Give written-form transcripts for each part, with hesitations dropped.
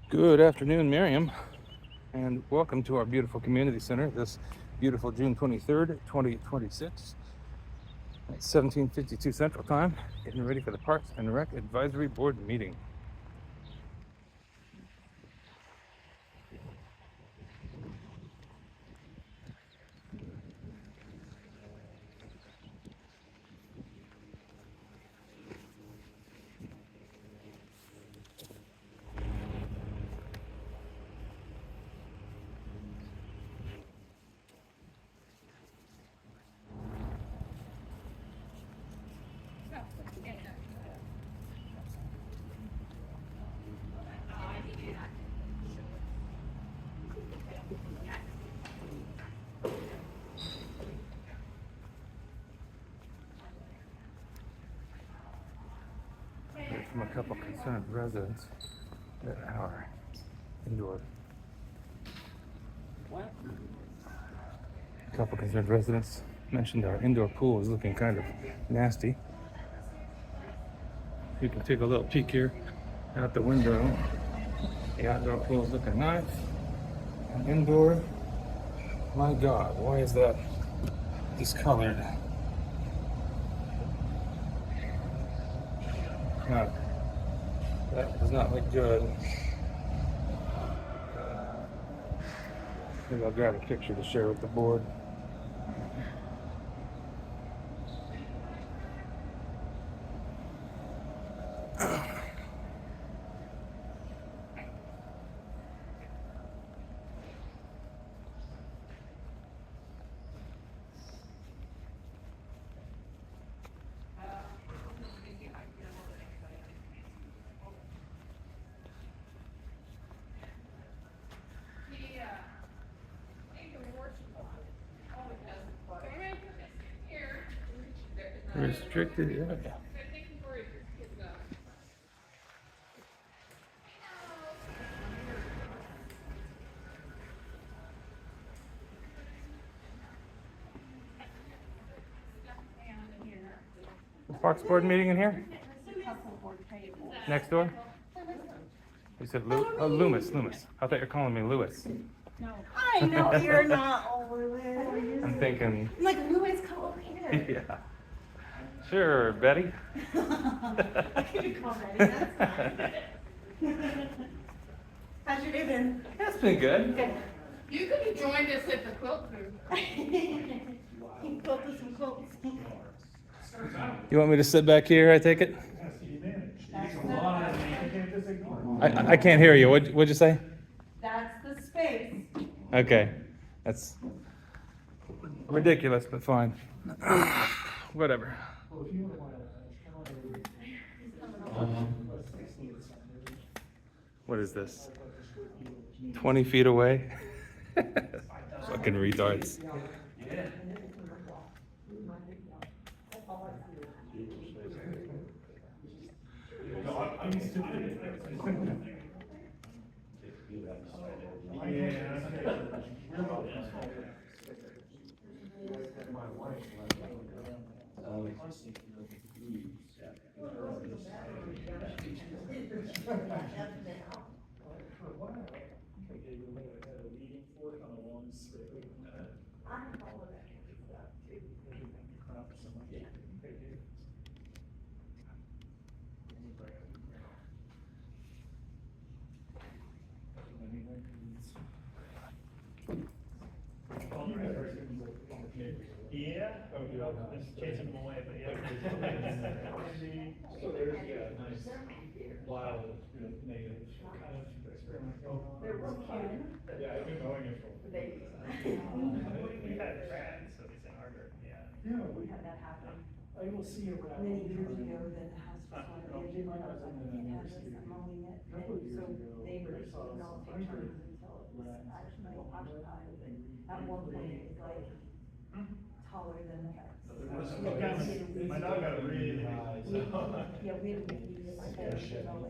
Good afternoon, Merriam, and welcome to our beautiful community center this beautiful June 23rd, 2026 at 17:52 Central Time, getting ready for the Parks and Rec Advisory Board meeting. Heard from a couple concerned residents that our indoor mentioned our indoor pool is looking kind of nasty. You can take a little peek here out the window. The outdoor pool is looking nice. And indoor, my God, why is that discolored? No, that does not look good. Maybe I'll grab a picture to share with the board. Restricted area. The Parks Board meeting in here? Next door? You said Loomis. I thought you were calling me Lewis. No. I know you're not Lewis. I'm thinking. I'm like, Lewis, come over here. Yeah. Sure, Betty. I could be called Betty, that's fine. How's your day been? That's been good. Good. You could have joined us at the quilt group. You quilted some quilts. You want me to sit back here, I take it? I can't hear you. What'd you say? That's the space. Okay. That's ridiculous, but fine. Whatever. What is this? 20 feet away? Fucking retards. Yeah, just chasing them away, but yeah. So there's, nice wild, negative kind of experimental. They're real cute. Yeah, I've been going it for. We've had rats, so it's in our garden, yeah. Yeah, We had that happen I will see a rat. many years ago, that the house was on the edge, and I was like, we can't have this, I'm mowing it. And so they were, all take turns until it was actually occupied, but at one point it was like taller than the house. My dog got really high, so. Yeah, we had a meeting, like, Yeah, shit. awesome.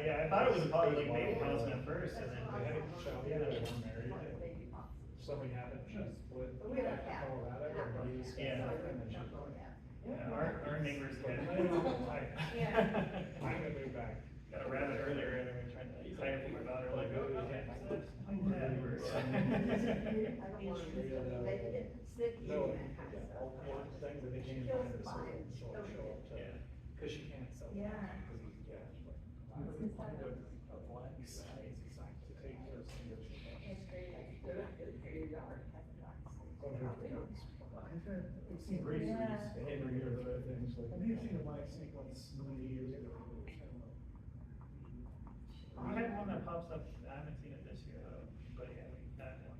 Yeah, I thought it was probably like baby housing at first, and then we had one married. Something happened, she split. Colorado, or buddies. Yeah. And then she. Yeah, our neighbor's cat. I'm gonna move back. Got a rabbit early thing, but they can't Kills find the the soil, vines. so it'll show up to, Yeah. cause she can't sell. Yeah. Cause it's, yeah, she's like, I would find a blank site to take her single. It's great. Your yard has ducks. It's some great Yeah. trees, every year, the other things, like, I may have seen a black snake once many years ago. We had one that pops up, I haven't seen it this year though, but yeah, that one.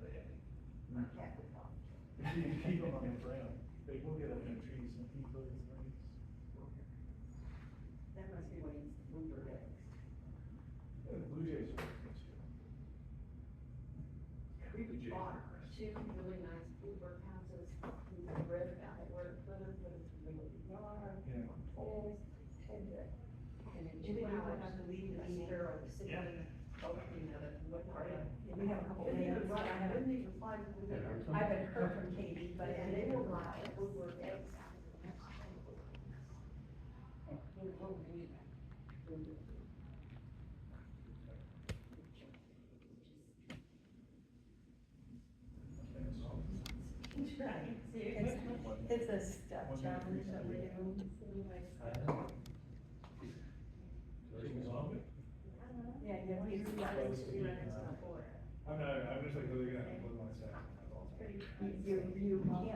But yeah. My cat would talk. If you keep them on the ground, they will get up in the trees and eat those things. That must be when it's bluebird eggs. Yeah, the blue jays are good too. We bought two really nice bluebird houses, we read about it, where it put them in the yard, Yeah. poles, and in Do they 2 even hours, have to leave the a meeting? sparrow sitting Yeah. in the opening of it, what part of it. Yeah, we have a couple of Didn't even names. fly, didn't even fly to the window. I haven't heard from Katie, but. And they were like bluebird eggs. They were little wee. Right, it's a step challenge that we do. Yeah, you have to use that. I'm just like looking at it with myself. You can't,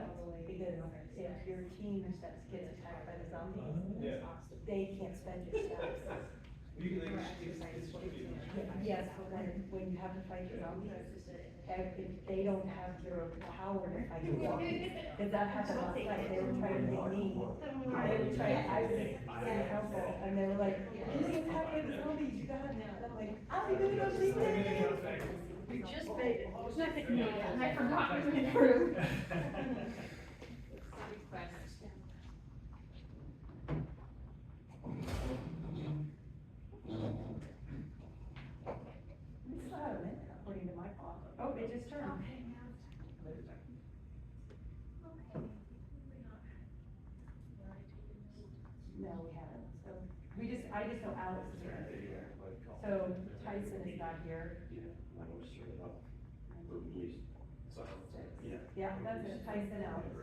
because if your team gets attacked by the zombies, Yeah. they can't spend your steps. You can, like, it's. Yes, but when you have to fight the zombies, if they don't have your power to fight the zombies, cause that happened last night, they were trying to get me, they were trying, I was in council, and they were like, you're getting attacked by the zombies, you gotta, and I'm like, I don't even know what they did. We just made it, it was nothing. And I forgot we went through. We still have a minute, according to my clock. Oh, it just turned. No, we haven't, so, I just know Alex is here. So Tyson is not here. Yeah, that's it, Tyson, Alex. Do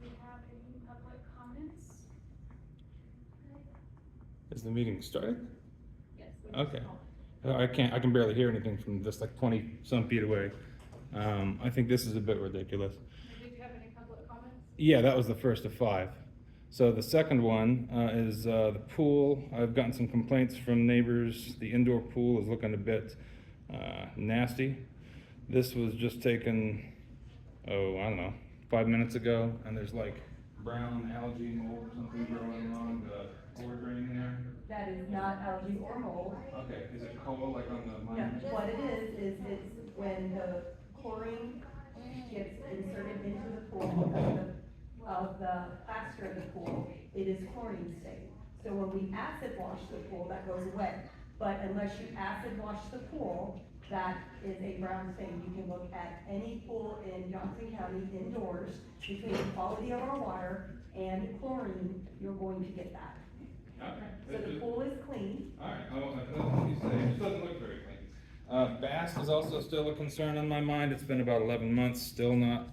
we have any public comments? Is the meeting started? Yes. Okay. I can barely hear anything from just like 20 some feet away. I think this is a bit ridiculous. Did you have any public comments? Yeah, that was the first of 5. So the second one is the pool. I've gotten some complaints from neighbors. The indoor pool is looking a bit nasty. This was just taken, I don't know, 5 minutes ago, and there's like brown algae mold or something growing along the floor drain there. That is not algae or mold. Okay, is it coal like on the No, mine? what it is it's when the chlorine gets inserted into the pool because of the plaster of the pool, it is chlorine stained. So when we acid wash the pool, that goes away. But unless you acid wash the pool, that is a brown stain. You can look at any pool in Johnson County indoors, between the quality of our water and chlorine, you're going to get that. So the pool is clean. Alright, you say, it just doesn't look very clean. Bass is also still a concern on my mind. It's been about 11 months, still not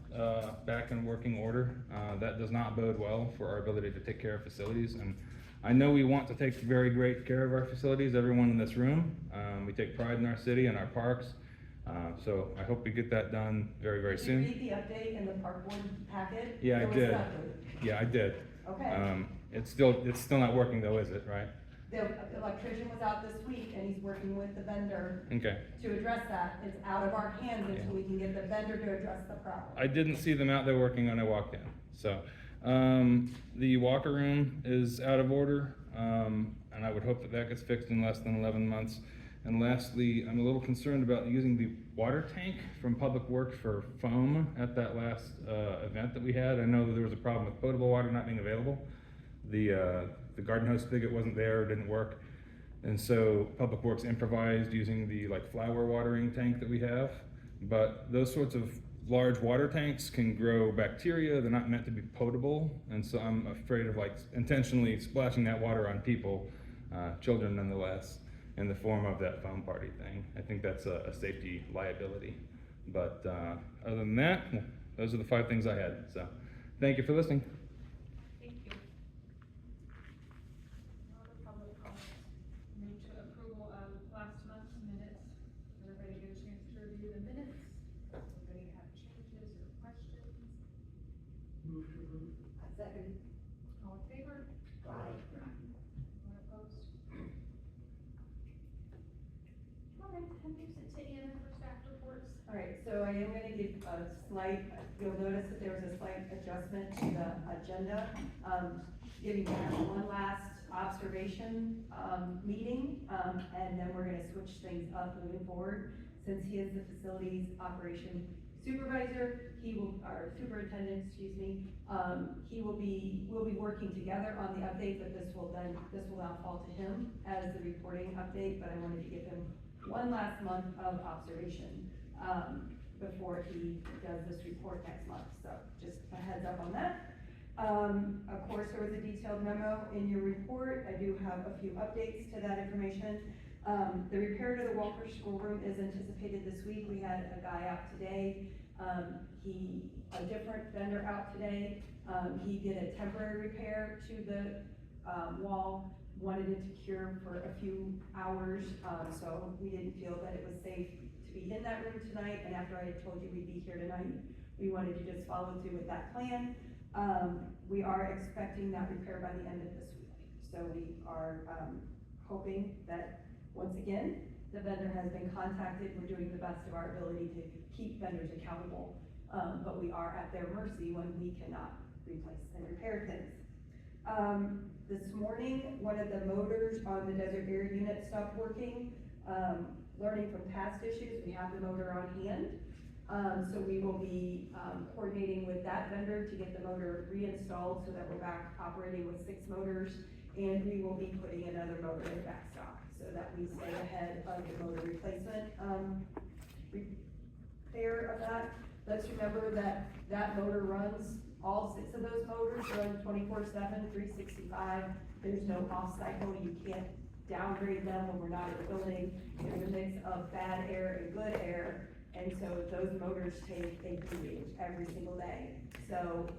back in working order. That does not bode well for our ability to take care of facilities. And I know we want to take very great care of our facilities, everyone in this room. We take pride in our city and our parks. So I hope we get that done very, very soon. Did you read the update in the park board packet? Yeah, I There was did. nothing. Yeah, I did. Okay. It's still not working though, is it, right? The electrician was out this week and he's working with the vendor Okay. to address that. It's out of our hands until we can get the vendor to address the problem. I didn't see them out there working when I walked in. So, the walker room is out of order, and I would hope that that gets fixed in less than 11 months. And lastly, I'm a little concerned about using the water tank from Public Works for foam at that last event that we had. I know that there was a problem with potable water not being available. The garden hose spigot wasn't there, didn't work. And so Public Works improvised using the like flower watering tank that we have. But those sorts of large water tanks can grow bacteria. They're not meant to be potable. And so I'm afraid of like intentionally splashing that water on people, children nonetheless, in the form of that foam party thing. I think that's a safety liability. But other than that, those are the 5 things I had. So thank you for listening. Thank you. No other public comments. Move to approval of last month's minutes. Everybody get a chance to review the minutes. Anybody have changes or questions? Second. All in favor? Anyone opposed? All right, I'll use it to Anna for staff reports. All right, so I am gonna give a slight, you'll notice that there was a slight adjustment to the agenda. Giving you one last observation, meeting, and then we're gonna switch things up moving forward. Since he is the facilities operation supervisor, our superintendent, excuse me, we'll be working together on the update, but this will now fall to him as the reporting update, but I wanted to give him one last month of observation, before he does this report next month, so just a heads up on that. Of course, there was a detailed memo in your report. I do have a few updates to that information. The repair to the Walker schoolroom is anticipated this week. We had a guy out today. A different vendor out today. He did a temporary repair to the wall, wanted it to cure for a few hours, so we didn't feel that it was safe to be in that room tonight, and after I had told you we'd be here tonight, we wanted to just follow through with that plan. We are expecting that repair by the end of this week, so we are hoping that, once again, the vendor has been contacted. We're doing the best of our ability to keep vendors accountable, but we are at their mercy when we cannot replace and repair things. This morning, one of the motors on the Desert Air unit stopped working. Learning from past issues, we have the motor on hand. So we will be coordinating with that vendor to get the motor reinstalled so that we're back operating with 6 motors. And we will be putting another motor in backstock so that we stay ahead of the motor replacement repair of that. Let's remember that that motor runs, all 6 of those motors run 24/7, 365. There's no off cycle. You can't downgrade them when we're not in the building. There's a mix of bad air and good air. And so those motors take a beating every single day. So,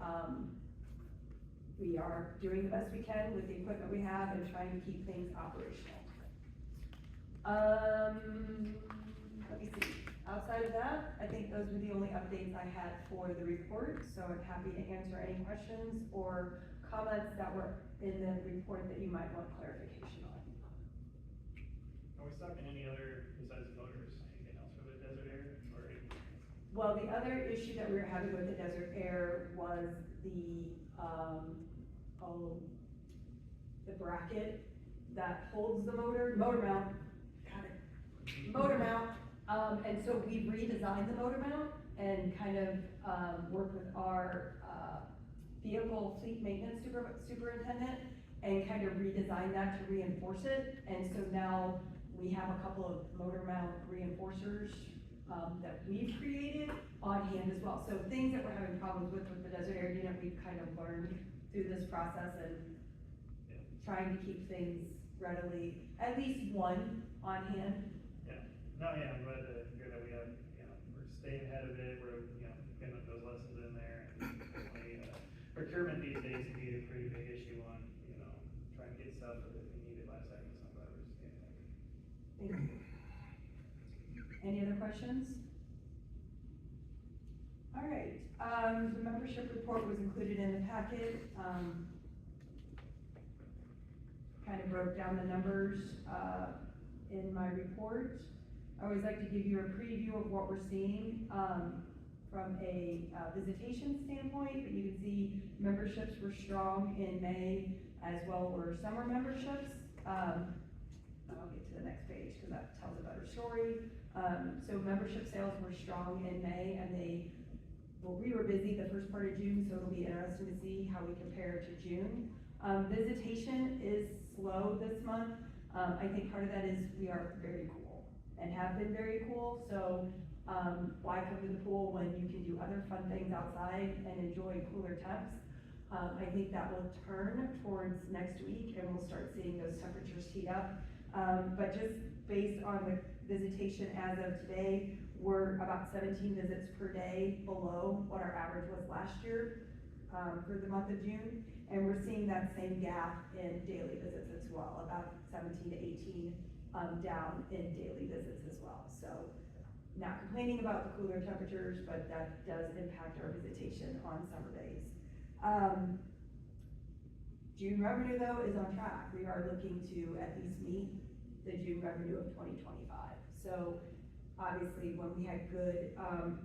we are doing the best we can with the equipment we have and trying to keep things operational. Let me see, outside of that, I think those were the only updates I had for the report, so I'm happy to answer any questions or comments that were in the report that you might want clarification on. Are we stuck in any other, besides motors, anything else for the Desert Air, or? Well, the other issue that we were having with the Desert Air was the bracket that holds the motor mount, and so we redesigned the motor mount and kind of, worked with our, vehicle fleet maintenance superintendent and kind of redesigned that to reinforce it, and so now we have a couple of motor mount reinforcers, that we've created on hand as well. So things that we're having problems with the Desert Air unit, we've kind of learned through this process and trying to keep things readily, at least one on hand. Yeah, no, yeah, I'm glad to hear that we have, we're staying ahead of it, we're, getting those lessons in there, and definitely, procurement these days can be a pretty big issue on, trying to get stuff if we need it last second, so I'm glad we're just getting it. Thank you. Any other questions? All right, the membership report was included in the packet. Kind of broke down the numbers, in my report. I always like to give you a preview of what we're seeing, from a visitation standpoint, but you can see memberships were strong in May, as well were summer memberships. I'll get to the next page because that tells a better story. So membership sales were strong in May, and we were busy the first part of June, so it'll be interesting to see how we compare to June. Visitation is slow this month. I think part of that is we are very cool and have been very cool, so why come to the pool when you can do other fun things outside and enjoy cooler temps? I think that will turn towards next week and we'll start seeing those temperatures heat up. But just based on the visitation as of today, we're about 17 visits per day below what our average was last year, for the month of June. And we're seeing that same gap in daily visits as well, about 17 to 18, down in daily visits as well. So not complaining about the cooler temperatures, but that does impact our visitation on summer days. June revenue though is on track. We are looking to at least meet the June revenue of 2025. So obviously when we had good,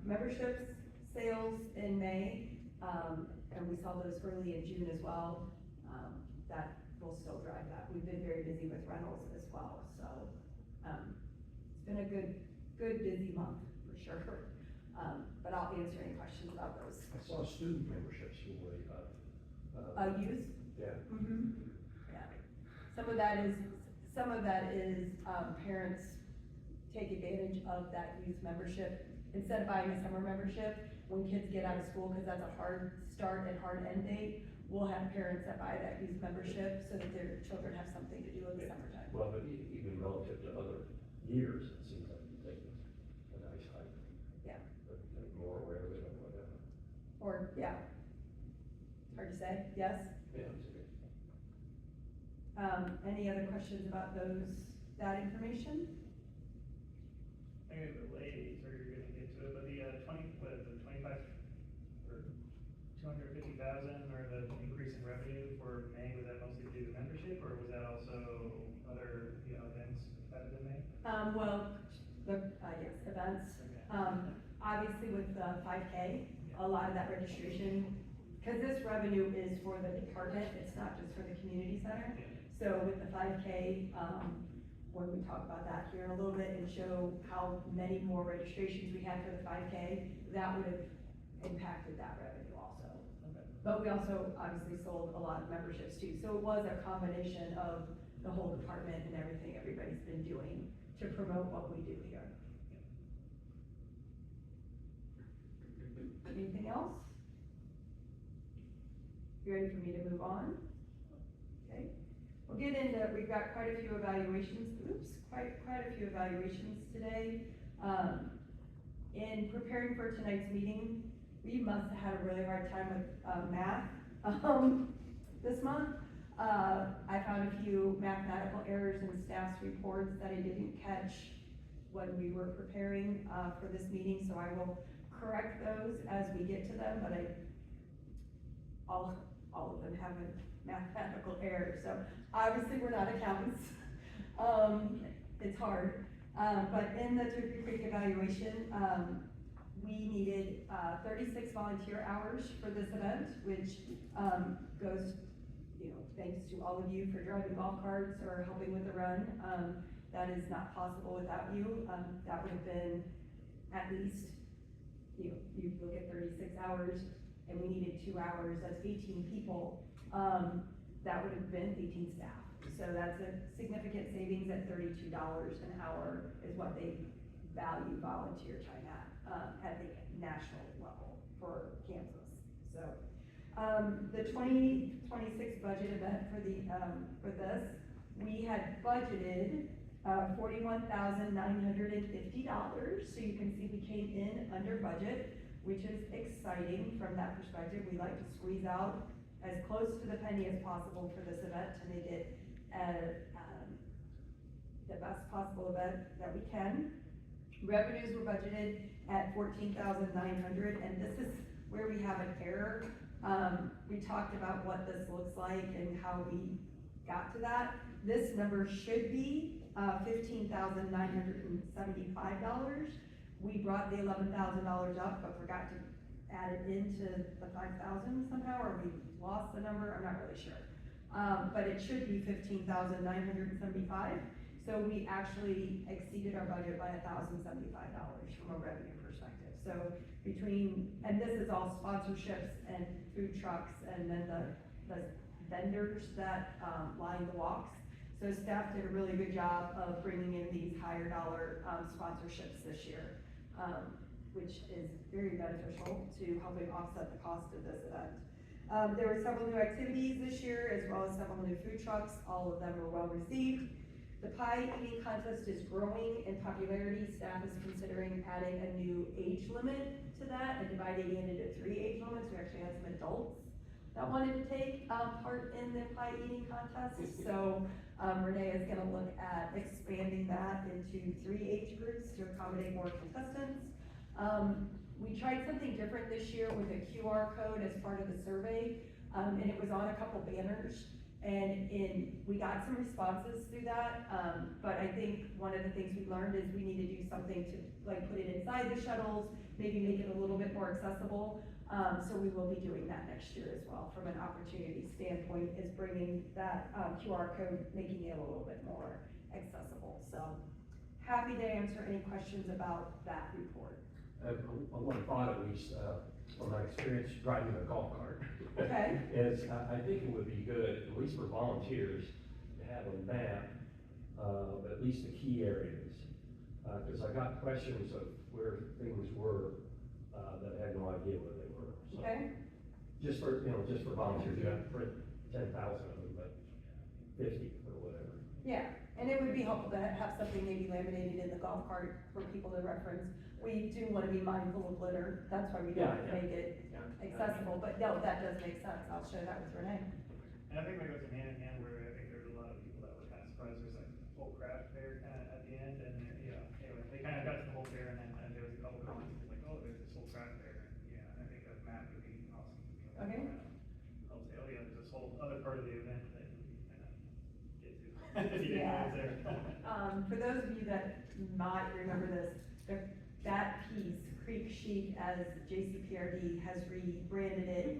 memberships sales in May, and we saw those early in June as well, that will still drive that. We've been very busy with rentals as well, so, it's been a good busy month for sure. But I'll answer any questions about those. I saw student memberships were way up. Youth? Yeah. Mm-hmm, yeah. Some of that is, parents take advantage of that youth membership. Instead of buying a summer membership, when kids get out of school, because that's a hard start and hard end date, we'll have parents that buy that youth membership so that their children have something to do in the summertime. Well, but even relative to other years, it seems like you take a nice hike. Yeah. But like more aware of it or whatever. Or, yeah. Hard to say, yes? Yeah, it's okay. Any other questions about that information? Maybe the ladies, or you're gonna get to it, but the, 25, or 250,000, or the increase in revenue for May, was that mostly due to membership, or was that also other, events that in May? Well, yes, events. Okay. Obviously with the 5K, a lot of that registration, because this revenue is for the department, it's not just for the community center. So with the 5K, when we talk about that here in a little bit and show how many more registrations we had for the 5K, that would have impacted that revenue also. Okay. But we also obviously sold a lot of memberships too. So it was a combination of the whole department and everything everybody's been doing to promote what we do here. Anything else? You ready for me to move on? Okay. We'll get into, we've got quite a few evaluations, quite a few evaluations today. In preparing for tonight's meeting, we must have had a really hard time with math this month. I found a few mathematical errors in staff's reports that I didn't catch when we were preparing for this meeting, so I will correct those as we get to them, but all of them have a mathematical error, so obviously we're not accountants. It's hard, but in the Turkey Creek evaluation, we needed 36 volunteer hours for this event, which goes, thanks to all of you for driving golf carts or helping with the run. That is not possible without you. That would have been at least, you look at 36 hours, and we needed 2 hours, that's 18 people. That would have been 18 staff. So that's a significant savings at $32 an hour is what they value volunteer time at the national level for Kansas. So, the 2026 budget event for this, we had budgeted $41,950. So you can see we came in under budget, which is exciting from that perspective. We like to squeeze out as close to the penny as possible for this event to make it the best possible event that we can. Revenues were budgeted at $14,900, and this is where we have an error. We talked about what this looks like and how we got to that. This number should be $15,975. We brought the $11,000 up, but forgot to add it into the 5,000 somehow, or we lost the number, I'm not really sure. But it should be $15,975. So we actually exceeded our budget by $1,075 from a revenue perspective. So and this is all sponsorships and food trucks and then the vendors that line the walks. So staff did a really good job of bringing in these higher dollar sponsorships this year, which is very beneficial to helping offset the cost of this event. There were several new activities this year, as well as several new food trucks. All of them were well received. The pie eating contest is growing in popularity. Staff is considering adding a new age limit to that and dividing it into 3 age limits. We actually had some adults that wanted to take part in the pie eating contest. So Renee is gonna look at expanding that into 3 age groups to accommodate more contestants. We tried something different this year with a QR code as part of the survey, and it was on a couple banners. And we got some responses through that, but I think one of the things we learned is we need to do something to like put it inside the shuttles, maybe make it a little bit more accessible. So we will be doing that next year as well, from an opportunity standpoint, is bringing that QR code, making it a little bit more accessible. So happy to answer any questions about that report. One thought, at least, from my experience driving a golf cart. Okay. Is, I think it would be good, at least for volunteers, to have a map of at least the key areas. Cause I got questions of where things were, that I had no idea where they were. So, Okay. just for, just for volunteers, you have to print 10,000 of them, but 50 or whatever. Yeah, and it would be helpful to have something maybe laminated in the golf cart for people to reference. We do wanna be mindful of litter, that's why we don't Yeah. make it accessible, but no, that does make sense, I'll share that with Renee. And I think that goes hand in hand where I think there's a lot of people that were kind of surprised, there's like a full craft fair kind of at the end, and, anyway, they kind of got to the whole fair, and then there was a couple comments, like, oh, there's this whole craft fair, and I think that map would be awesome. Okay. I'll say, oh yeah, there's this whole other part of the event that you can kind of get to, if you didn't know it was there. For those of you that might remember this, that piece, Creek Chic, as JCPRD has rebranded it,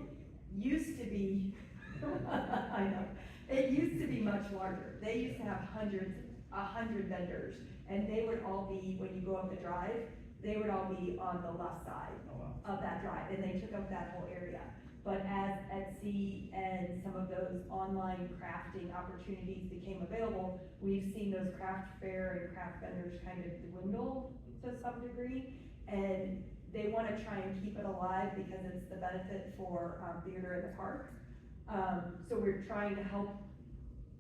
used to be, I know, it used to be much larger. They used to have 100 vendors, and they would all be, when you go up the drive, they would all be on the left side of that drive, and they took up that whole area. But as Etsy and some of those online crafting opportunities became available, we've seen those craft fair and craft vendors kind of dwindle to some degree, and they want to try and keep it alive because it's the benefit for theater in the park. So we're trying to help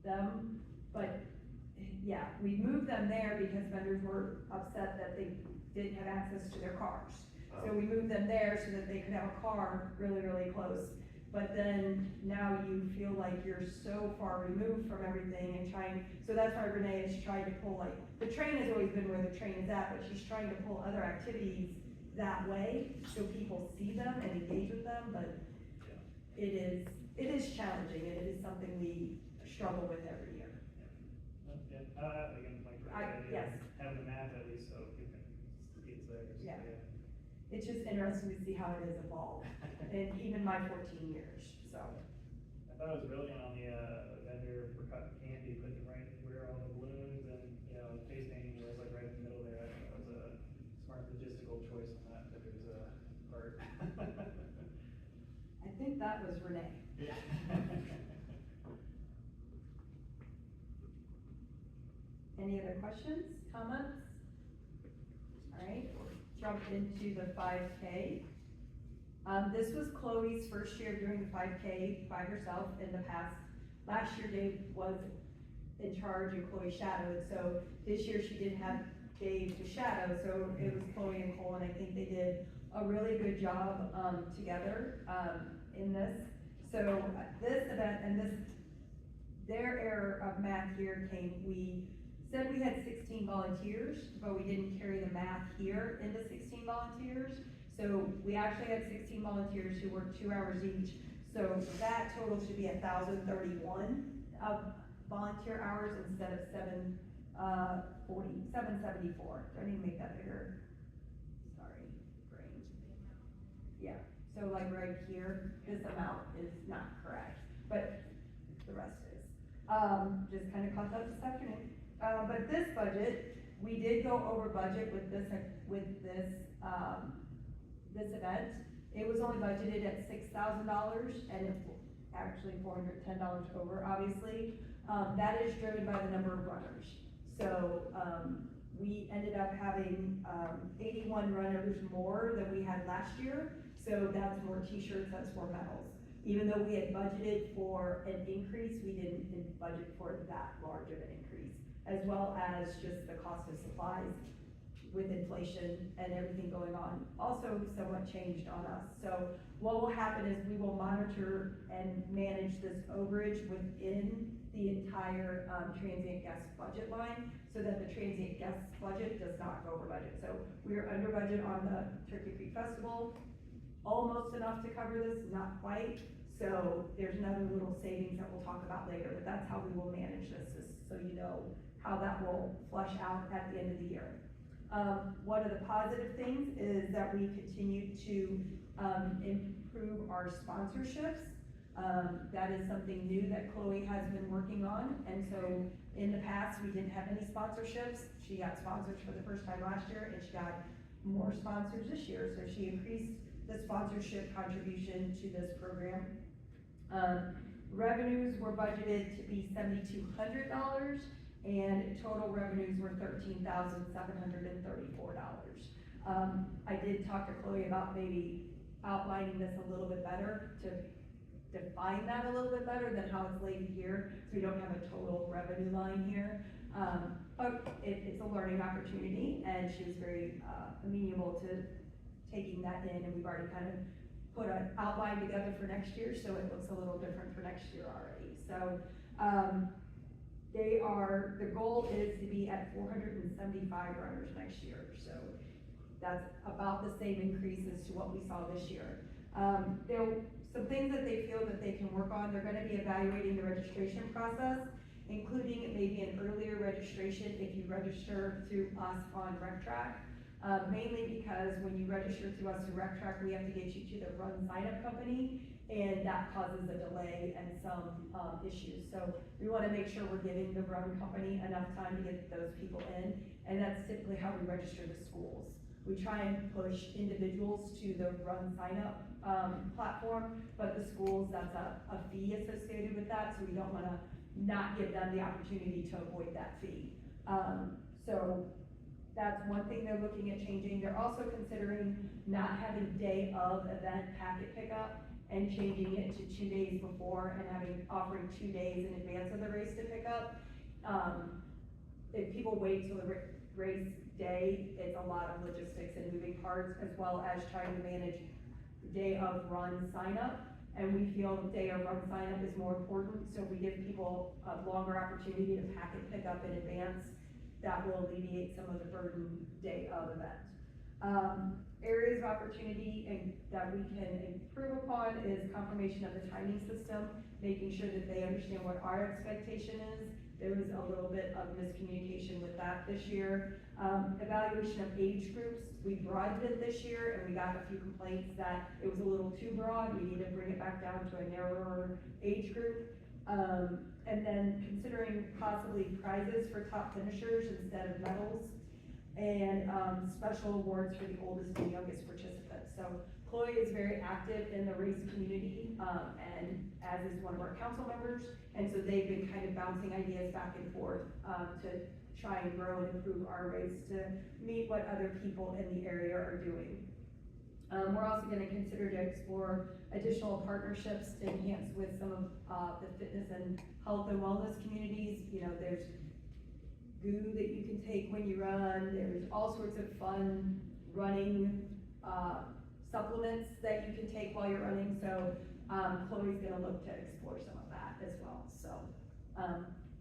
them, but yeah, we moved them there because vendors were upset that they didn't have access to their cars. So we moved them there so that they could have a car really, really close. But then now you feel like you're so far removed from everything and trying, so that's why Renee is trying to pull, like, the train has always been where the train is at, but she's trying to pull other activities that way so people see them and engage with them, but it is challenging, and it is something we struggle with every year. Again, like, Yes. having the map at least so you can see it's there. So, Yeah. It's just interesting to see how it has evolved, in even my 14 years, so. I thought it was brilliant on the vendor for cotton candy, putting right where all the balloons and, face painting was like right in the middle there. I think that was a smart logistical choice on that, there's a part. I think that was Renee. Yeah. Any other questions, comments? All right, jump into the 5K. This was Chloe's first year doing the 5K by herself. In the past, last year Dave was in charge and Chloe shadowed, so this year she didn't have Dave to shadow, so it was Chloe and Cole, and I think they did a really good job together in this. So this event, and their error of math here came, we said we had 16 volunteers, but we didn't carry the math here into 16 volunteers. So we actually had 16 volunteers who worked 2 hours each. So that total should be 1,031 volunteer hours instead of 774. Do I need to make that bigger? Sorry, brain. Yeah, so like right here, this amount is not correct, but the rest is. Just kind of caught that this afternoon. But this budget, we did go over budget with this event. It was only budgeted at $6,000, and it's actually $410 over, obviously. That is driven by the number of runners. So, we ended up having 81 runners more than we had last year. So that's more t-shirts, that's more medals. Even though we had budgeted for an increase, we didn't budget for that large of an increase. as well as just the cost of supplies with inflation and everything going on, also somewhat changed on us. So what will happen is we will monitor and manage this overage within the entire, transient guest budget line, so that the transient guest budget does not go over budget. So we are under budget on the Turkey Creek Festival, almost enough to cover this, not quite. So there's another little savings that we'll talk about later, but that's how we will manage this, is so you know how that will flush out at the end of the year. One of the positive things is that we continue to, improve our sponsorships. That is something new that Chloe has been working on, and so in the past, we didn't have any sponsorships. She got sponsors for the first time last year, and she got more sponsors this year, so she increased the sponsorship contribution to this program. Revenues were budgeted to be $7,200, and total revenues were $13,734. I did talk to Chloe about maybe outlining this a little bit better, to define that a little bit better than how it's laid here, so we don't have a total revenue line here. But it's a learning opportunity, and she was very amenable to taking that in, and we've already kind of put an outline together for next year, so it looks a little different for next year already. So, the goal is to be at 475 runners next year, so that's about the same increase as to what we saw this year. Some things that they feel that they can work on, they're gonna be evaluating the registration process, including maybe an earlier registration if you register through us on RecTrack. Mainly because when you register through us through RecTrack, we have to get you to the run sign-up company, and that causes a delay and some issues. So we wanna make sure we're giving the run company enough time to get those people in, and that's typically how we register the schools. We try and push individuals to the run sign-up platform, but the schools, that's a fee associated with that, so we don't wanna not give them the opportunity to avoid that fee. So that's one thing they're looking at changing. They're also considering not having day of event packet pickup and changing it to 2 days before and offering 2 days in advance of the race to pick up. If people wait till the race day, it's a lot of logistics and moving parts, as well as trying to manage day of run sign up. And we feel day of run sign up is more important, so we give people a longer opportunity to packet pick up in advance. That will alleviate some of the burden day of event. Areas of opportunity and that we can improve upon is confirmation of the timing system, making sure that they understand what our expectation is. There was a little bit of miscommunication with that this year. Evaluation of age groups, we broadened it this year, and we got a few complaints that it was a little too broad. We need to bring it back down to a narrower age group. And then considering possibly prizes for top finishers instead of medals, and special awards for the oldest and youngest participants. So Chloe is very active in the race community, and as is one of our council members, and so they've been kind of bouncing ideas back and forth to try and grow and improve our race to meet what other people in the area are doing. We're also gonna consider to explore additional partnerships to enhance with some of the fitness and health and wellness communities. You know, there's goo that you can take when you run, there's all sorts of fun running supplements that you can take while you're running, so Chloe's gonna look to explore some of that as well. So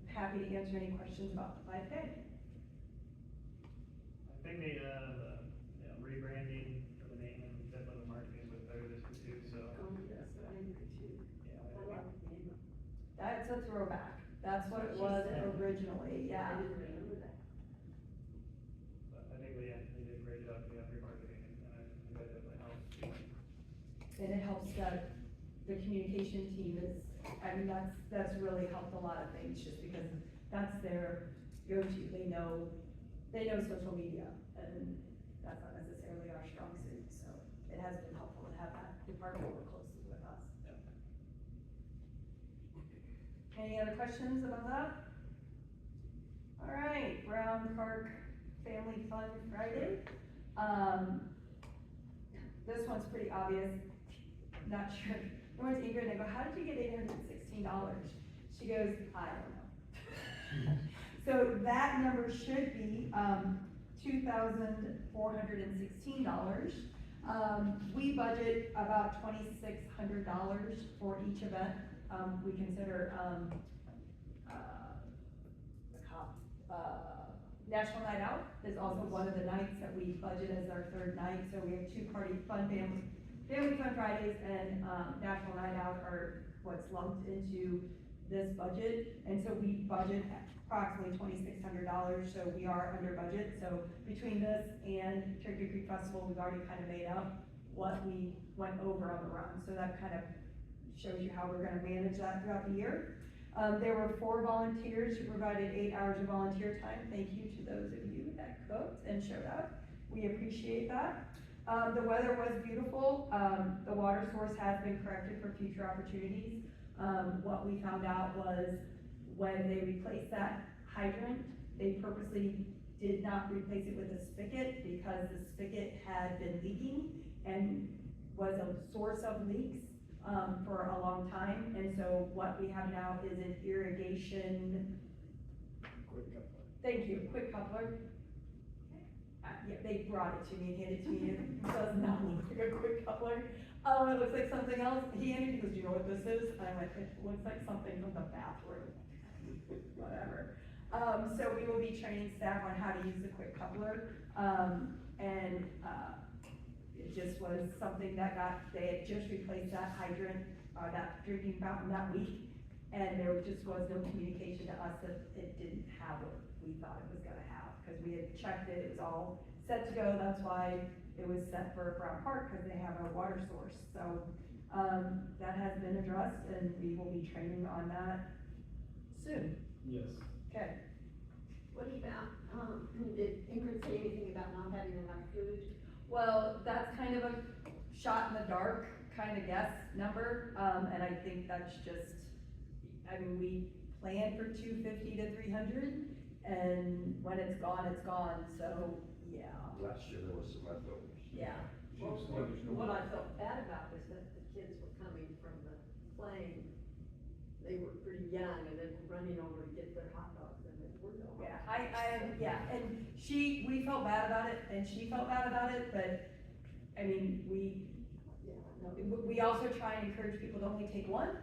happy to answer any questions about the 5K. I think the rebranding for the name and definitely the marketing was better this year too, so. Yes, I agree too. Yeah, I like the name. That's a throwback, that's what it was originally, I yeah. didn't remember that. But I think, they did a great job with the marketing, and I think that definitely helped. And it helps that the communication team is, I mean, that's really helped a lot of things, just because that's their go-to. They know social media, and that's not necessarily our strong suit, so it has been helpful to have that department work closely with us. Any other questions about that? All right, Brown Park Family Fun Friday. This one's pretty obvious, not sure. I went to Ingrid and I go, how did you get $816? She goes, I don't know. So that number should be, $2,416. We budget about $2,600 for each event. We consider, National Night Out is also one of the nights that we budget as our third night, so we have two Family Fun Fridays and, National Night Out are what's lumped into this budget, and so we budget approximately $2,600, so we are under budget, so between this and Cherokee Creek Festival, we've already kind of made up what we went over on the run, so that kind of shows you how we're gonna manage that throughout the year. There were 4 volunteers who provided 8 hours of volunteer time. Thank you to those of you that cooked and showed up. We appreciate that. The weather was beautiful. The water source has been corrected for future opportunities. What we found out was when they replaced that hydrant, they purposely did not replace it with a spigot because the spigot had been leaking and was a source of leaks for a long time, and so what we have now is an irrigation. Thank you, quick coupler. Yeah, they brought it to me, handed it to me, it does not look like a quick coupler. It looks like something else. He handed me, he goes, do you know what this is? And I went, it looks like something from the bathroom. Whatever. So we will be training staff on how to use the quick coupler, and it just was something that they had just replaced that hydrant, that drinking fountain that week, and there just was no communication to us that it didn't have what we thought it was gonna have, because we had checked it, it was all set to go, that's why it was set for Brown Park, because they have a water source, so, that has been addressed, and we will be training on that soon. Yes. Okay. What about, did Ingrid say anything about not having enough food? Well, that's kind of a shot in the dark kind of guess number, and I think that's just, I mean, we planned for 250 to 300, and when it's gone, so, yeah. Last year there was some leftovers. Yeah. Well, what I felt bad about was that the kids were coming from the plane, they were pretty young, and then running over to get their hot dogs, and then we're going. Yeah, and we felt bad about it, and she felt bad about it, but, I mean, we also try and encourage people to only take one,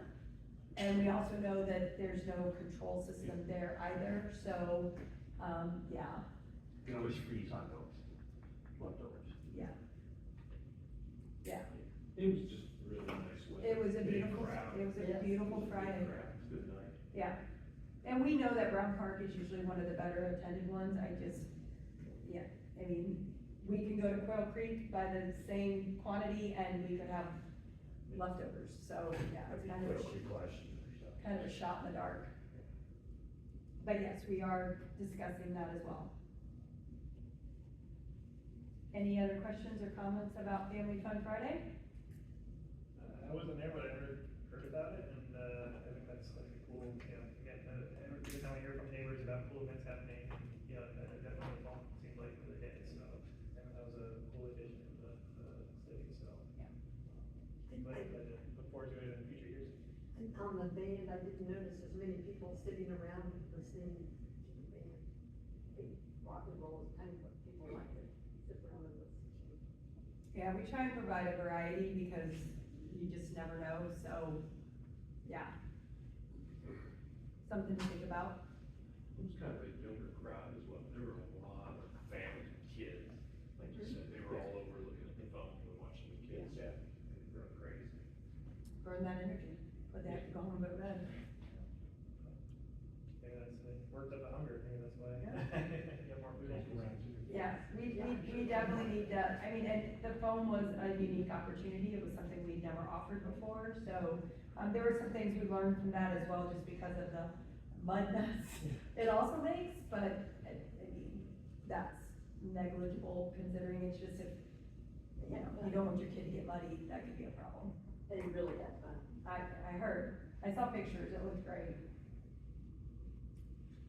and we also know that there's no control system there either, so, yeah. You can always freeze hot dogs, leftovers. Yeah, It was just really nice weather. it was a Big beautiful, crowd. Friday. Big crowd. Good night. Yeah, and we know that Brown Park is usually one of the better attended ones, I mean, we can go to Quail Creek by the same quantity and we could have leftovers, so, yeah, it's kind of, kind of a shot in the dark. But yes, we are discussing that as well. Any other questions or comments about Family Fun Friday? I wasn't there, but I heard about it, and, I think that's like a cool, again, every time I hear from neighbors about cool events happening, definitely the phone seems like the hit, so, and that was a cool addition to the city, so. But I look forward to it in future years. And on the band, I didn't notice as many people sitting around listening to the band. I think rock and roll is kind of what people like to sit around and listen to. Yeah, we try and provide a variety because you just never know, so, yeah. Something to think about. It was kind of a younger crowd as well. There were a lot of families and kids. Like you said, they were all over looking at the phone and watching the kids. Yeah. They were crazy. Burn that energy, but they have to go home and go to bed. Maybe that's, worked up the hunger, maybe that's why. Yeah. Get more food. Yes, we definitely need that, I mean, and the phone was a unique opportunity, it was something we'd never offered before, so, there were some things we learned from that as well, just because of the mud mess it also makes, but, I mean, that's negligible considering it's just if, you know, you don't want your kid to get muddy, that could be a problem. They really had fun. I heard, I saw pictures, it looked great.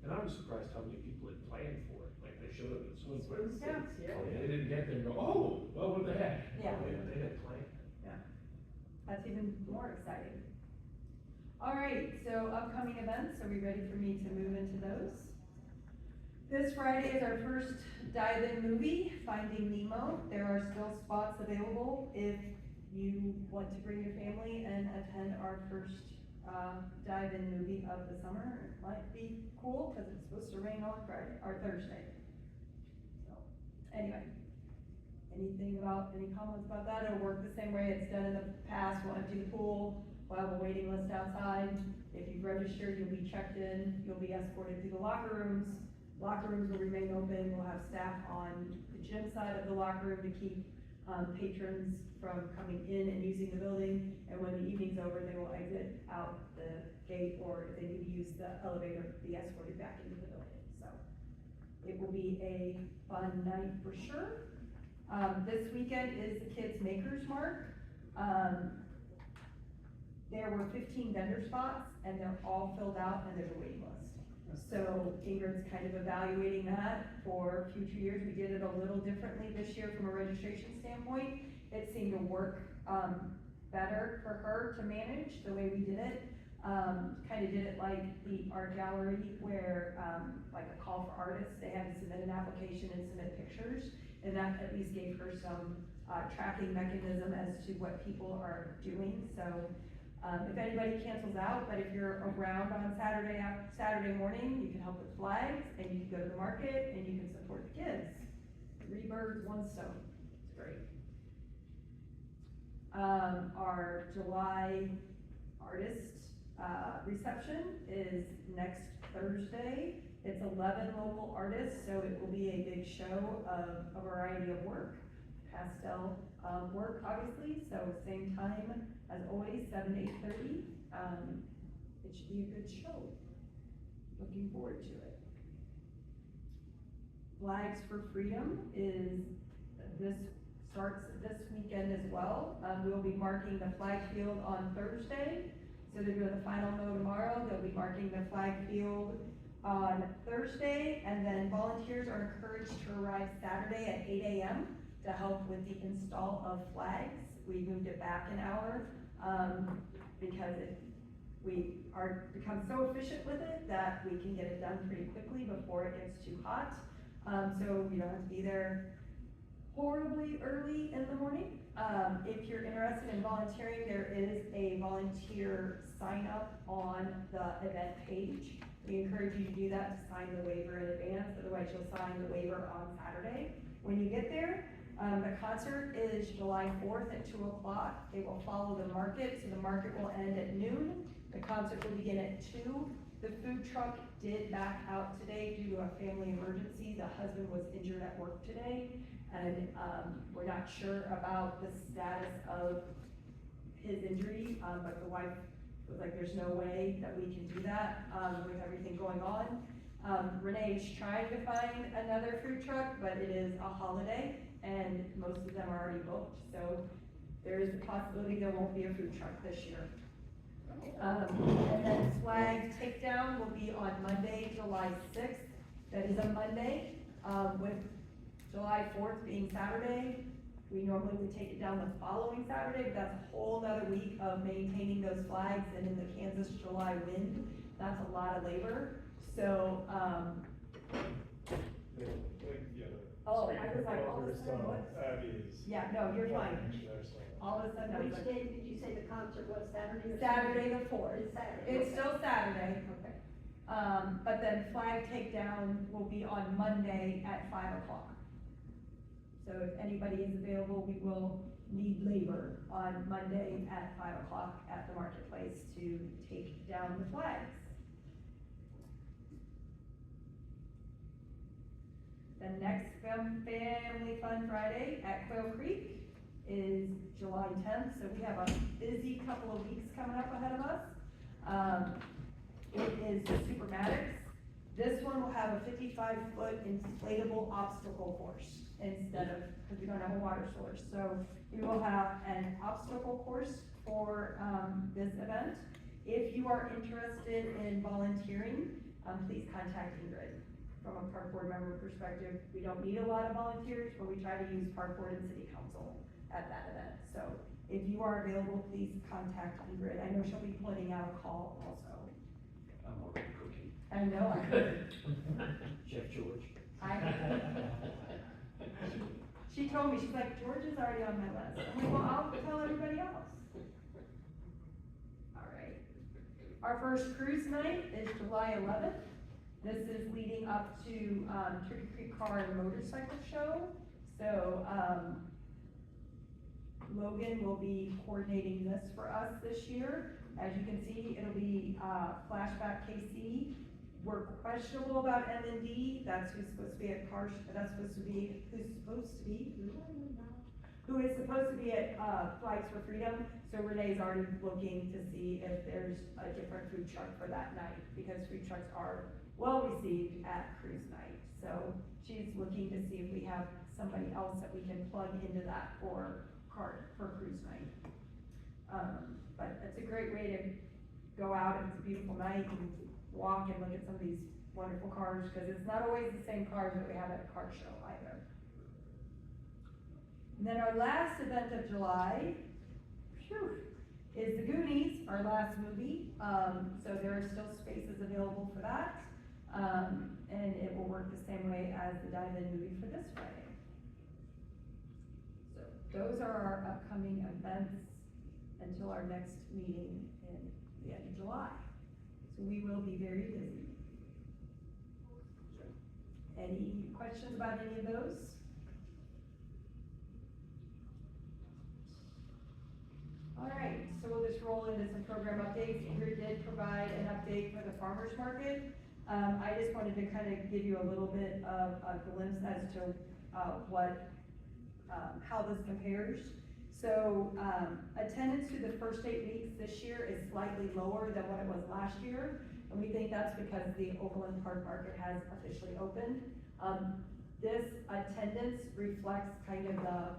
And I was surprised how many people had planned for it. Like they showed up at swim. Yeah. They didn't get there and go, oh, well, what the heck? Yeah. They had planned. That's even more exciting. All right, so upcoming events, are we ready for me to move into those? This Friday is our first dive-in movie, Finding Nemo. There are still spots available if you want to bring your family and attend our first dive-in movie of the summer. It might be cool because it's supposed to rain on Friday or Thursday. So, anyway, any comments about that? It'll work the same way it's done in the past. We'll empty the pool. We'll have a waiting list outside. If you've registered, you'll be checked in. You'll be escorted through the locker rooms. Locker rooms will remain open. We'll have staff on the gym side of the locker room to keep patrons from coming in and using the building. And when the evening's over, they will exit out the gate, or if they need to use the elevator, be escorted back into the building. So it will be a fun night for sure. This weekend is the Kids Makers Mark. There were 15 vendor spots and they're all filled out and there's a waiting list. So Ingrid's kind of evaluating that for future years. We did it a little differently this year from a registration standpoint. It seemed to work better for her to manage the way we did it. Kind of did it like the art gallery where, like a call for artists, they had to submit an application and submit pictures. And that at least gave her some tracking mechanism as to what people are doing. So if anybody cancels out, but if you're around on Saturday morning, you can help with flags and you can go to the market and you can support the kids. 3 birds, 1 stone. It's great. Our July artist reception is next Thursday. It's 11 local artists, so it will be a big show of a variety of work, pastel work, obviously. So same time as always, 7 to 8:30. It should be a good show. Looking forward to it. Flags for Freedom starts this weekend as well. We'll be marking the flag field on Thursday. So they're doing the final mow tomorrow. They'll be marking the flag field on Thursday, and then volunteers are encouraged to arrive Saturday at 8 a.m. to help with the install of flags. We moved it back an hour because we are become so efficient with it that we can get it done pretty quickly before it gets too hot. So you don't have to be there horribly early in the morning. If you're interested in volunteering, there is a volunteer sign up on the event page. We encourage you to do that, to sign the waiver in advance, otherwise you'll sign the waiver on Saturday. When you get there, the concert is July 4th at 2 o'clock. It will follow the market, so the market will end at noon. The concert will begin at 2. The food truck did back out today due to a family emergency. The husband was injured at work today, and we're not sure about the status of his injury, but the wife was like, there's no way that we can do that with everything going on. Renee is trying to find another food truck, but it is a holiday and most of them are already booked. So there is the possibility there won't be a food truck this year. And then flag takedown will be on Monday, July 6th. That is a Monday, with July 4th being Saturday. We normally would take it down the following Saturday, but that's a whole other week of maintaining those flags, and in the Kansas July wind, that's a lot of labor. So, oh, I was like, all of a sudden, what? Yeah, no, you're fine. All of a sudden, I was Which like, day did you say the concert was, Saturday or Saturday the 4th. It's Saturday. It's Okay. still Saturday. Okay. But then flag takedown will be on Monday at 5 o'clock. So if anybody is available, we will need labor on Monday at 5 o'clock at the marketplace to take down the flags. The next Family Fun Friday at Quail Creek is July 10th, so we have a busy couple of weeks coming up ahead of us. It is Supermatics. This one will have a 55-foot inflatable obstacle course instead of, because we don't have a water source. So we will have an obstacle course for this event. If you are interested in volunteering, please contact Ingrid. From a park board member perspective, we don't need a lot of volunteers, but we try to use park board and city council at that event. So if you are available, please contact Ingrid. I know she'll be putting out a call also. I'm already cooking. I know, I heard. Chef George. She told me, she's like, George is already on my list. I'm like, well, I'll tell everybody else. All right. Our first cruise night is July 11th. This is leading up to, Turkey Creek Car and Motorcycle Show. So, Logan will be coordinating this for us this year. As you can see, it'll be, Flashback KC. We're questionable about M&D, that's who's supposed to be at who is supposed to be at, Flags for Freedom. So Renee's already looking to see if there's a different food truck for that night, because food trucks are well received at cruise night. So she's looking to see if we have somebody else that we can plug into that for cruise night. But it's a great way to go out, and it's a beautiful night, and walk and look at some of these wonderful cars, because it's not always the same cars that we have at a car show either. And then our last event of July, is the Goonies, our last movie. So there are still spaces available for that. And it will work the same way as the Diamond movie for this Friday. So those are our upcoming events until our next meeting in the end of July. So we will be very busy. Any questions about any of those? All right, so we'll just roll into some program updates. Ingrid did provide an update for the farmer's market. I just wanted to kind of give you a little bit of a glimpse as to how this compares. So attendance through the first 8 weeks this year is slightly lower than what it was last year. And we think that's because the Overland Park Market has officially opened. This attendance reflects kind of the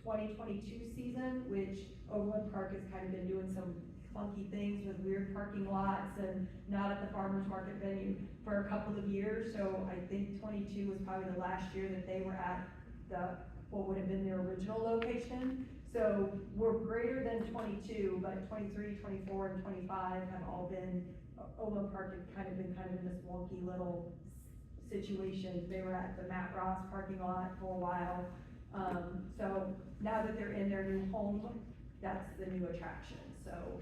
2022 season, which Overland Park has kind of been doing some funky things with weird parking lots and not at the farmer's market venue for a couple of years. So I think 22 was probably the last year that they were at what would have been their original location. So we're greater than 22, but 23, 24, and 25 have all been, Overland Park had been kind of in this wonky little situation. They were at the Matt Ross parking lot for a while. So now that they're in their new home, that's the new attraction. So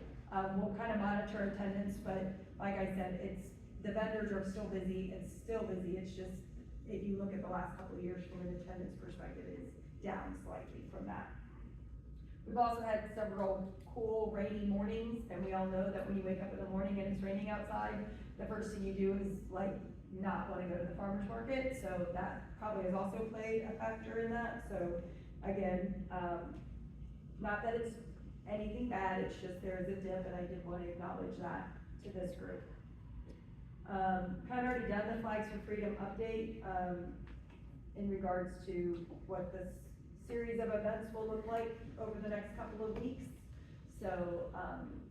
we'll kind of monitor attendance, but like I said, the vendors are still busy. It's still busy. It's just, if you look at the last couple of years from an attendance perspective, it's down slightly from that. We've also had several cool rainy mornings, and we all know that when you wake up in the morning and it's raining outside, the first thing you do is like not want to go to the farmer's market. So that probably has also played a factor in that. So again, not that it's anything bad, it's just there is a dip, and I did want to acknowledge that to this group. Kind of already done the Flags for Freedom update in regards to what this series of events will look like over the next couple of weeks. So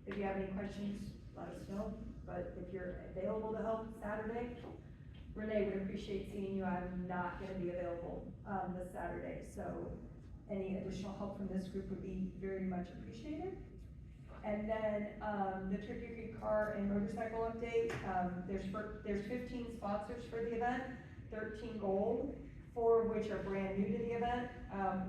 if you have any questions, let us know. But if you're available to help Saturday, Renee would appreciate seeing you. I'm not going to be available this Saturday, so any additional help from this group would be very much appreciated. And then the Turkey Creek Car and Motorcycle update. There's 15 sponsors for the event, 13 gold, 4 of which are brand new to the event,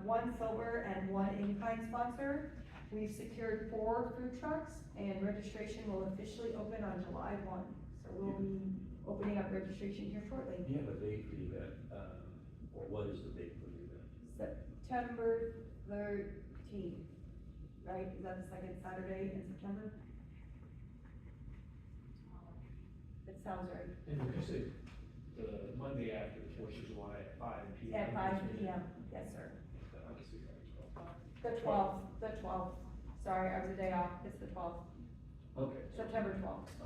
1 silver and 1 in-kind sponsor. We've secured 4 food trucks, and registration will officially open on July 1. So we'll be opening up registration here shortly. Do you have a date for the event, or what is the date for the event? September 13th, right? Is that the second Saturday in September? It sounds right. And you said the Monday after the 4th of July at 5 p.m. At 5 p.m., yes, sir. I can see that. The 12th. Sorry, I was a day off. It's the 12th. Okay. September 12th. I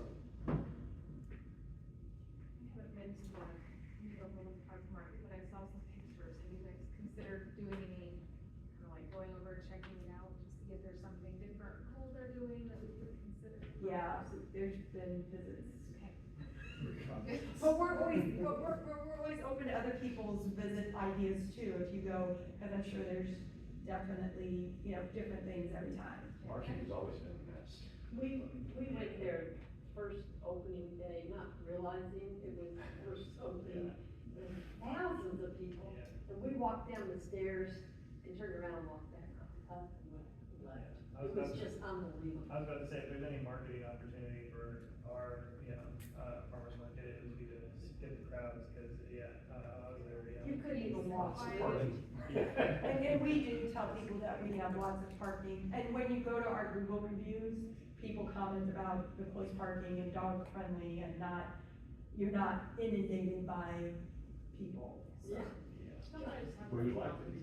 haven't been to the Overland Park Market, but I saw some pictures. Have you guys considered doing any, kind of like going over, checking it out, just to see if there's something different or cool they're doing that we could consider? Yeah, there's been visits. Okay. But we're always open to other people's visit ideas too, if you go, because I'm sure there's definitely, different things every time. Marketing has always been a mess. We went there first opening day, not realizing it was the first opening. And thousands of people, Yeah. and we walked down the stairs and turned around and walked back up and left. I was It was about to- just unbelievable. I was about to say, if there's any marketing opportunity for our, farmer's market, it would be to hit the crowds, cause, I was there, You couldn't even walk through it. Parking. And we do tell people that we have lots of parking, and when you go to our Google reviews, people comment about the close parking and dog friendly and not, you're not inundated by people, so. Yeah. We would like to be.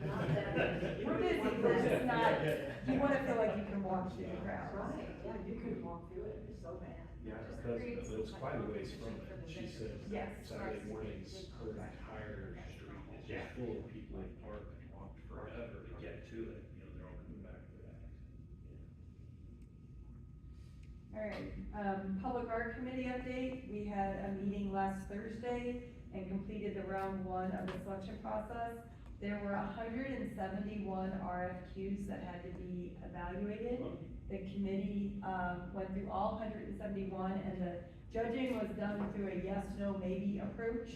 Not that- We're busy, but it's not, you wanna feel like you can walk through the crowd. Right, yeah, you could walk through it, it's so bad. Yeah, because it's quite a ways from it. She said Yes. Saturday mornings, her entire street is just full of people who park and walk forever to get to it. They're all coming back to that. Alright, public art committee update, we had a meeting last Thursday and completed the round 1 of the selection process. There were 171 RFQs that had to be evaluated. The committee, went through all 171, and the judging was done through a yes, no, maybe approach.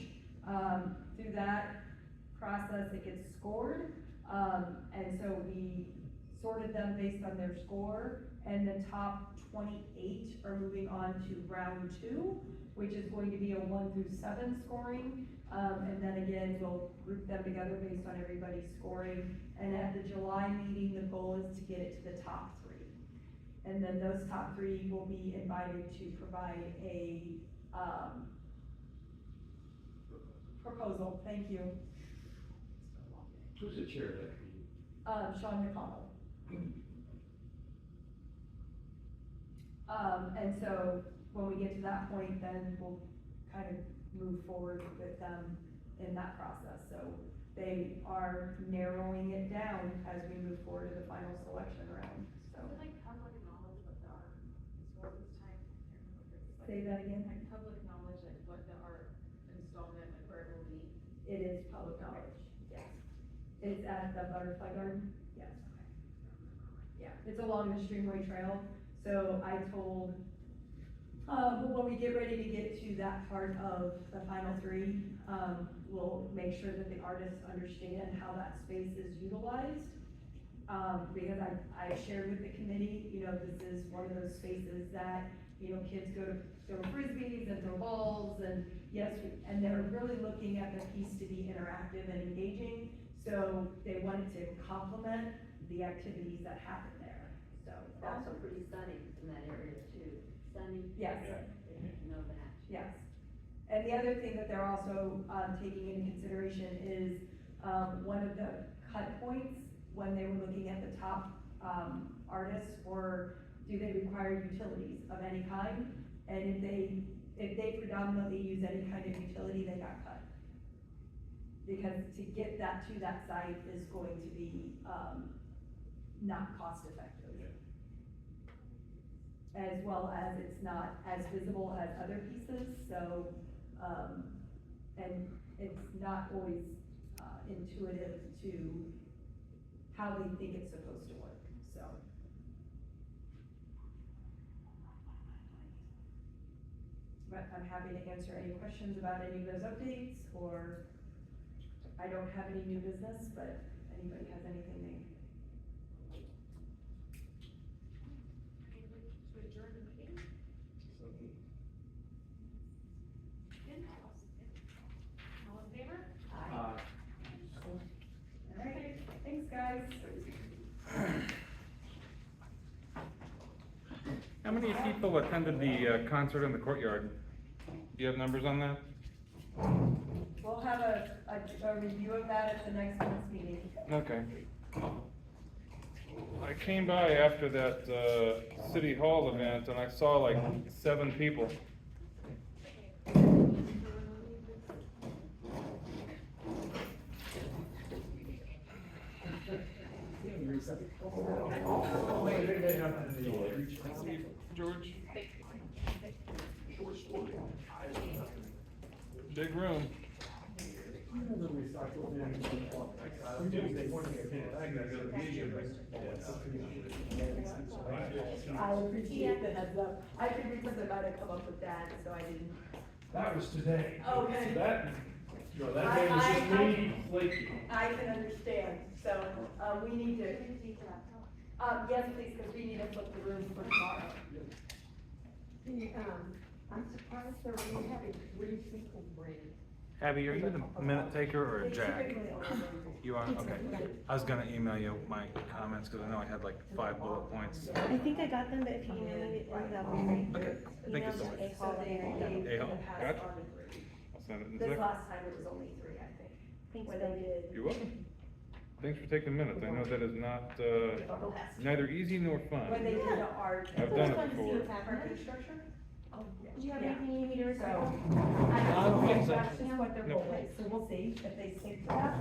Through that process, it gets scored, and so we sorted them based on their score, and the top 28 are moving on to round 2, which is going to be a 1 through 7 scoring. And then again, we'll group them together based on everybody's scoring. And at the July meeting, the goal is to get it to the top 3. And then those top 3 will be invited to provide a, proposal, thank you. Who's the chair of that committee? Sean McConnell. And so when we get to that point, then we'll kind of move forward with them in that process. So they are narrowing it down as we move forward to the final selection round, so. Is it like public knowledge what the art is for this time? I can't remember if it's Say that again? like public knowledge, like what the art installment, like where it will be. It is public knowledge, yes. It's at the Butterfly Garden, yes. Yeah, it's along the Streamway Trail, so I told, when we get ready to get to that part of the final 3, we'll make sure that the artists understand how that space is utilized. Because I shared with the committee, this is one of those spaces that, kids go to throw frisbees and throw balls, and yes, and they're really looking at the piece to be interactive and engaging, so they wanted to complement the activities that happen there, so. It's also pretty sunny in that area too. Sunny. Yes. You know that. Yes, and the other thing that they're also, taking into consideration is, one of the cut points when they were looking at the top, artists were, do they require utilities of any kind? And if they predominantly use any kind of utility, they got cut. Because to get that to that site is going to be, not cost effective. As well as it's not as visible as other pieces, so, and it's not always, intuitive to how they think it's supposed to work, so. But I'm happy to answer any questions about any of those updates, or I don't have any new business, but if anybody has anything they. To adjourn the meeting? All in favor? Alright, thanks, guys. How many people attended the concert in the courtyard? Do you have numbers on that? We'll have a review of that at the next month's meeting. Okay. I came by after that City Hall event and I saw like 7 people. George? Big room. I appreciate the heads up. I figured something might have come up with that, so I didn't. That was today. Okay. So that, you know, that day was just me flaky. I can understand, so, we need to, yes, please, because we need to flip the room for tomorrow. I'm surprised they're only having 3 people bring. Abby, are you the minute taker or They Jack? typically only bring You are, okay. I was gonna email you my comments, cause I know I had like 5 bullet points. I think I got them, but if you email me, that would be great. Okay, thank you so Email much. to A-Hall. A-Hall, Has gotcha. gone to 3. I'll send it in a This second. last time it was only 3, I think. Thanks, When Bill. they did. You're welcome. Thanks for taking minutes. I know that is not, the last- neither easy nor When fun. they did the art. I've done it Fun to see before. what's happening. Parking structure? Oh, yeah. Do you have Yeah. anything you need me to So, report? I don't think so. that's just what their No. goal is, so we'll see if they stick to that.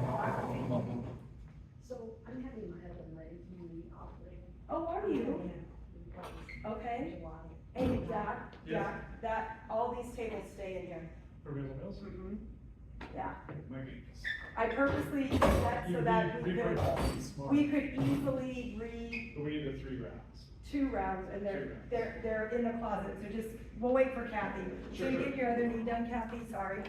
So I'm having my husband ready to operate. Oh, are you? Okay. Hey, Jack, Jack, that, all these tables stay in here. For Middle Mills? Mm-hmm. Yeah. My goodness. I purposely did that so that You smart. we could easily read But we need the 3 rounds. 2 rounds and Two they're, rounds. they're in the closet, so just, we'll wait for Kathy. Sure, So you sure. get your other knee done, Kathy, sorry.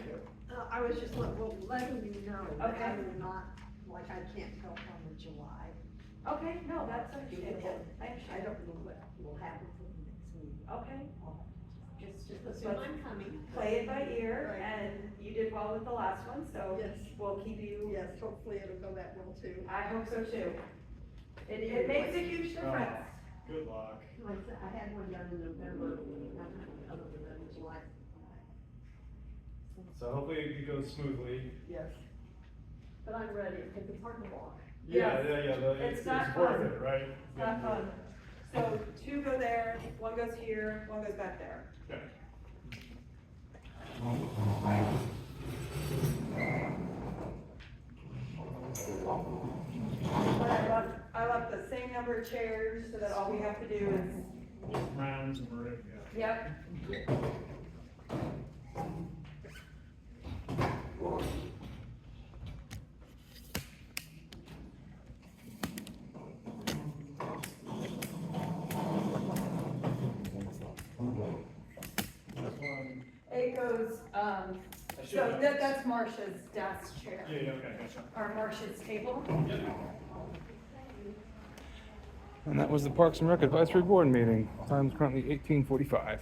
I was just letting you know that Okay. I will not, like, I can't help on the July. Okay, no, that's understandable. I I understand. don't know what will happen for the next meeting. Okay. Just Let's- assume I'm coming. Play it by ear, Right. and you did well with the last one, so Yes. we'll keep you, Yes, hopefully it'll go that well too. I hope so too. It makes a huge difference. Good luck. Like I said, I had one done in November, other than July. So hopefully it goes smoothly. Yes. But I'm ready, because it's hard to walk. Yes. It's It's not worth fun. it, right? It's not fun. So 2 go there, 1 goes here, 1 goes back there. Okay. But I left the same number of chairs so that all we have to do is, Rounds and we're, yeah. yep. This one. It goes, should so know that, this. that's Marcia's desk chair, Yeah, okay, gotcha. or Marcia's table. Yep. And that was the Parks and Rec Advisory Board meeting. Time's currently 18:45.